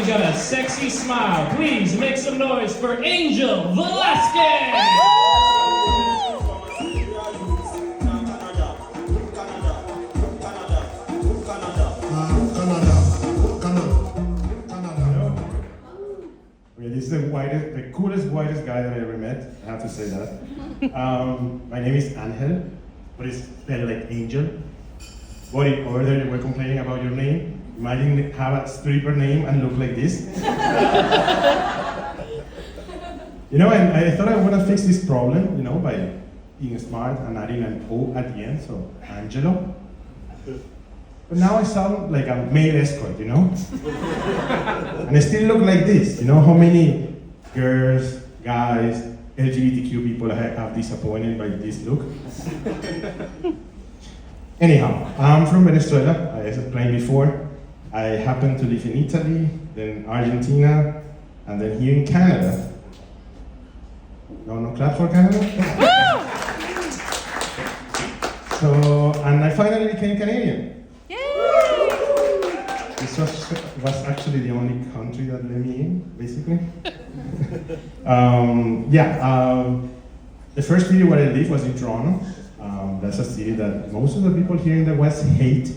She's got a sexy smile. Please make some noise for Angel Velasquez! This is the coolest, whitest guy that I ever met. I have to say that. My name is Angel, but it's spelled like Angel. But if over there they were complaining about your name, imagine have a stripper name and look like this. And I thought I would have fixed this problem, by being smart and adding an O at the end, so Angelo. But now I sound like a male escort, And I still look like this. How many girls, guys, LGBTQ people have disappointed by this look? Anyhow, I'm from Venezuela, as I explained before. I happen to live in Italy, then Argentina, and then here in Canada. No clap for Canada? And I finally became Canadian. This was actually the only country that let me in, basically. The first city where I lived was in Toronto. That's a city that most of the people here in the West hate.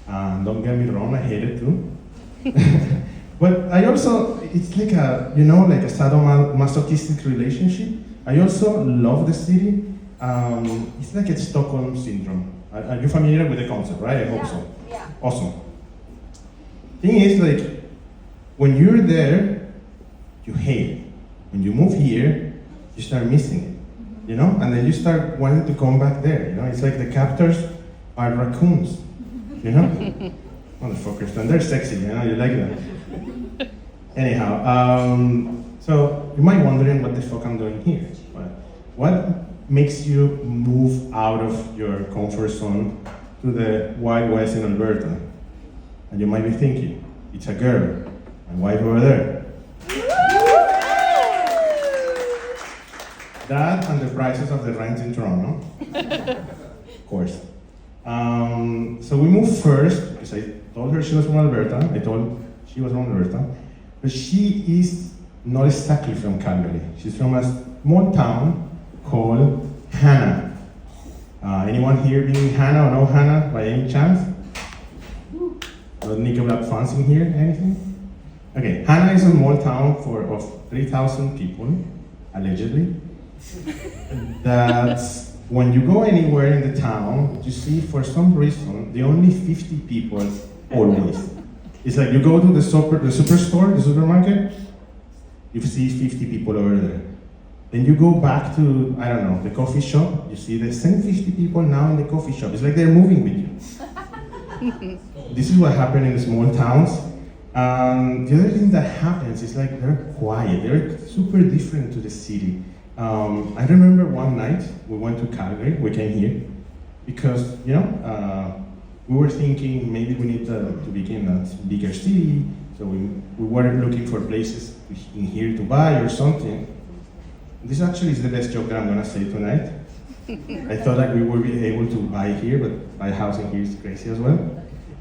Don't get me wrong, I hate it too. But I also, it's like a sadomasochistic relationship. I also love the city. It's like a Stockholm syndrome. Are you familiar with the concept, right? I hope so. Yeah. Awesome. Thing is, when you're there, you hate it. When you move here, you start missing it, And then you start wanting to come back there, It's like the captors are raccoons, Motherfuckers, and they're sexy, you like that. Anyhow, so you might be wondering what the fuck I'm doing here. What makes you move out of your comfort zone to the Wild West in Alberta? And you might be thinking, it's a girl, my wife over there. That and the prices of the rent in Toronto, of course. So we moved first, because I told her she was from Alberta, I told she was from Alberta, but she is not exactly from Calgary. She's from a small town called Hannah. Anyone here being Hannah or know Hannah by any chance? Nickel Black fans in here, anything? Okay, Hannah is a small town of 3,000 people, allegedly. That's when you go anywhere in the town, you see for some reason, the only 50 people always. It's like you go to the superstore, the supermarket, you see 50 people over there. Then you go back to, I don't know, the coffee shop, you see the same 50 people now in the coffee shop. It's like they're moving with you. This is what happened in small towns. The other thing that happens is like they're quiet. They're super different to the city. I remember one night we went to Calgary. We came here because we were thinking maybe we need to begin a bigger city. So we were looking for places in here to buy or something. This actually is the best joke that I'm gonna say tonight. I thought that we would be able to buy here, but buy a house in here is crazy as well.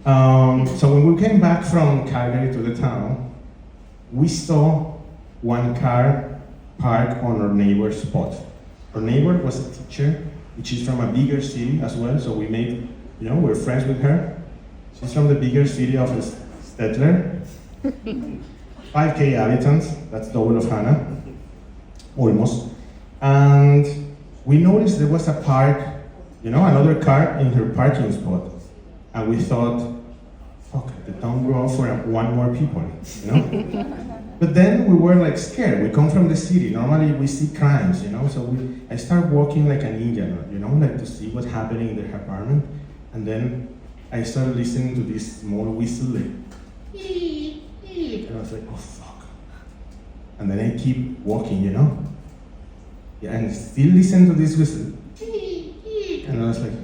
So when we came back from Calgary to the town, we saw one car parked on our neighbor's spot. Our neighbor was a teacher, which is from a bigger city as well, so we made, we're friends with her. She's from the bigger city of Stettler. 5,000 inhabitants, that's double of Hannah, almost. And we noticed there was a another car in her parking spot. And we thought, fuck, the town grew up for one more people, But then we were scared. We come from the city. Normally we see crimes, So I started walking like a ninja, to see what's happening in their apartment. And then I started listening to this small whistle, and I was like, oh fuck. And then I keep walking, Yeah, and still listen to this whistle. And I was like,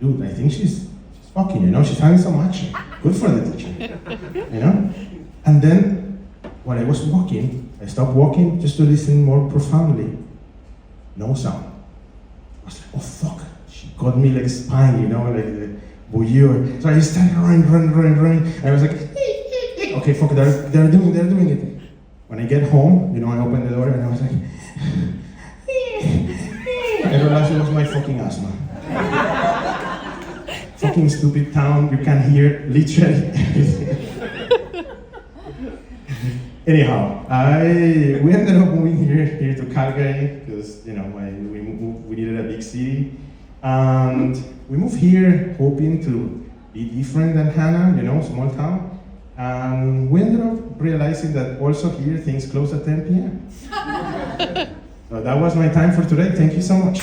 dude, I think she's fucking, she's having some action. Good for the teacher, And then, when I was walking, I stopped walking just to listen more profoundly. No sound. I was like, oh fuck. She got me like spine, like the bouillure. So I started running. And I was like, Okay, fuck, they're doing it. When I get home, I open the door and I was like, I realized it was my fucking asthma. Fucking stupid town, you can hear literally everything. Anyhow, we ended up moving here to Calgary because we needed a big city, and we moved here hoping to be different than Hannah, small town. And we ended up realizing that also here things close at 10 p.m. So that was my time for today. Thank you so much.